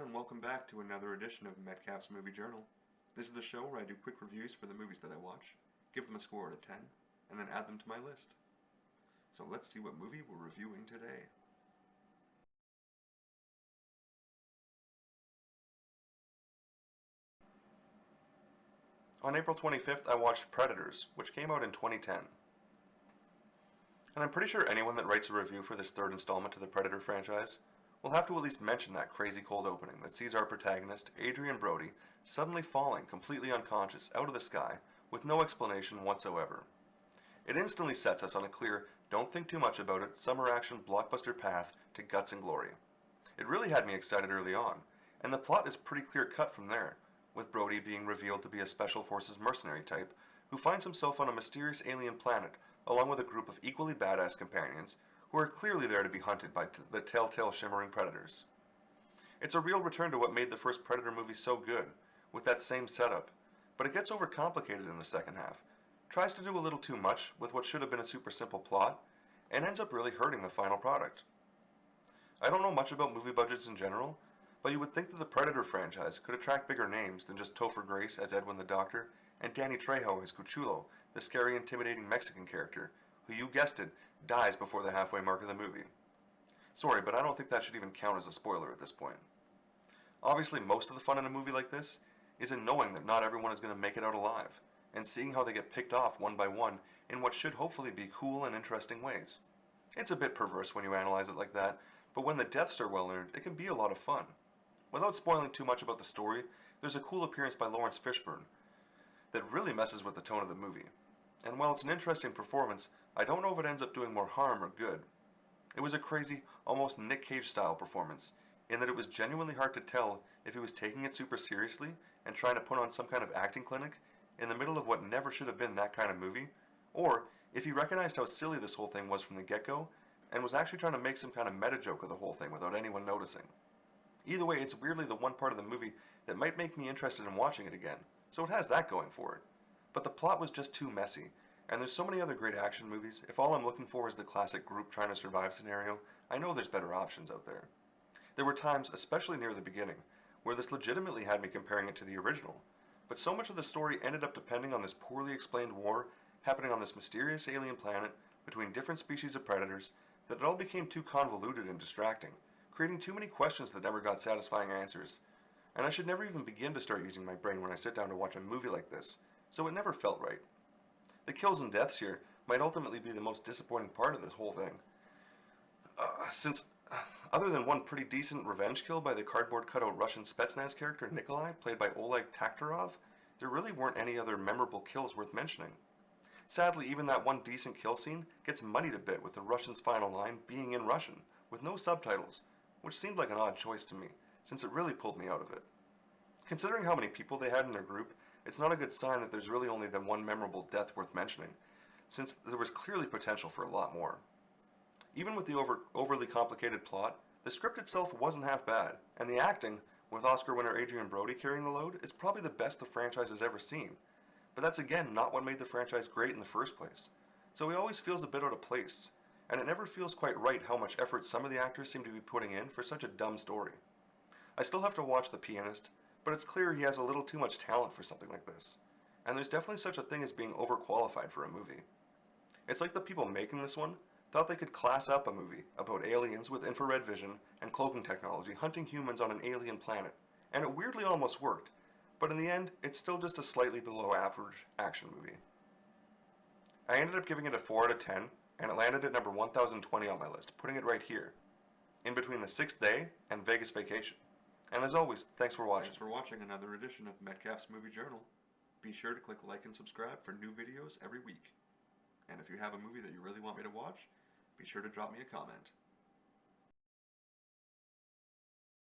and welcome back to another edition of Metcalf's Movie Journal. This is the show where I do quick reviews for the movies that I watch, give them a score out of 10, and then add them to my list. So let's see what movie we're reviewing today. On April 25th, I watched Predators, which came out in 2010. And I'm pretty sure anyone that writes a review for this third installment to the Predator franchise will have to at least mention that crazy cold opening that sees our protagonist, Adrian Brody, suddenly falling completely unconscious out of the sky with no explanation whatsoever. It instantly sets us on a clear, don't think too much about it, summer action blockbuster path to guts and glory. It really had me excited early on, and the plot is pretty clear cut from there, with Brody being revealed to be a Special Forces mercenary type who finds himself on a mysterious alien planet along with a group of equally badass companions who are clearly there to be hunted by the telltale shimmering predators. It's a real return to what made the first Predator movie so good, with that same setup, but it gets overcomplicated in the second half, tries to do a little too much with what should have been a super simple plot, and ends up really hurting the final product. I don't know much about movie budgets in general, but you would think that the Predator franchise could attract bigger names than just Topher Grace as Edwin the Doctor, and Danny Trejo as Cuchulo, the scary, intimidating Mexican character, who, you guessed it, dies before the halfway mark of the movie. Sorry, but I don't think that should even count as a spoiler at this point. Obviously, most of the fun in a movie like this is in knowing that not everyone is going to make it out alive, and seeing how they get picked off one by one in what should hopefully be cool and interesting ways. It's a bit perverse when you analyze it like that, but when the deaths are well earned, it can be a lot of fun. Without spoiling too much about the story, there's a cool appearance by Lawrence Fishburne that really messes with the tone of the movie. And while it's an interesting performance, I don't know if it ends up doing more harm or good. It was a crazy, almost Nick Cage style performance, in that it was genuinely hard to tell if he was taking it super seriously and trying to put on some kind of acting clinic in the middle of what never should have been that kind of movie, or if he recognized how silly this whole thing was from the get-go and was actually trying to make some kind of meta joke of the whole thing without anyone noticing. Either way, it's weirdly the one part of the movie that might make me interested in watching it again, so it has that going for it. But the plot was just too messy, and there's so many other great action movies. If all I'm looking for is the classic group trying to survive scenario, I know there's better options out there. There were times, especially near the beginning, where this legitimately had me comparing it to the original, but so much of the story ended up depending on this poorly explained war happening on this mysterious alien planet between different species of predators that it all became too convoluted and distracting, creating too many questions that never got satisfying answers. And I should never even begin to start using my brain when I sit down to watch a movie like this, so it never felt right. The kills and deaths here might ultimately be the most disappointing part of this whole thing. Since, other than one pretty decent revenge kill by the cardboard cutout Russian Spetsnaz character Nikolai, played by Oleg Taktarov, there really weren't any other memorable kills worth mentioning. Sadly, even that one decent kill scene gets muddied a bit with the Russian's final line being in Russian, with no subtitles, which seemed like an odd choice to me, since it really pulled me out of it. Considering how many people they had in their group, it's not a good sign that there's really only the one memorable death worth mentioning, since there was clearly potential for a lot more. Even with the overly complicated plot, the script itself wasn't half bad, and the acting, with Oscar winner Adrian Brody carrying the load, is probably the best the franchise has ever seen. But that's again not what made the franchise great in the first place, so he always feels a bit out of place, and it never feels quite right how much effort some of the actors seem to be putting in for such a dumb story. I still have to watch The Pianist, but it's clear he has a little too much talent for something like this, and there's definitely such a thing as being overqualified for a movie. It's like the people making this one thought they could class up a movie about aliens with infrared vision and cloaking technology hunting humans on an alien planet, and it weirdly almost worked, but in the end, it's still just a slightly below average action movie. I ended up giving it a 4 out of 10, and it landed at number 1020 on my list, putting it right here, in between The Sixth Day and Vegas Vacation. And as always, thanks for watching. Thanks for watching another edition of Metcalf's Movie Journal. Be sure to click like and subscribe for new videos every week. And if you have a movie that you really want me to watch, be sure to drop me a comment.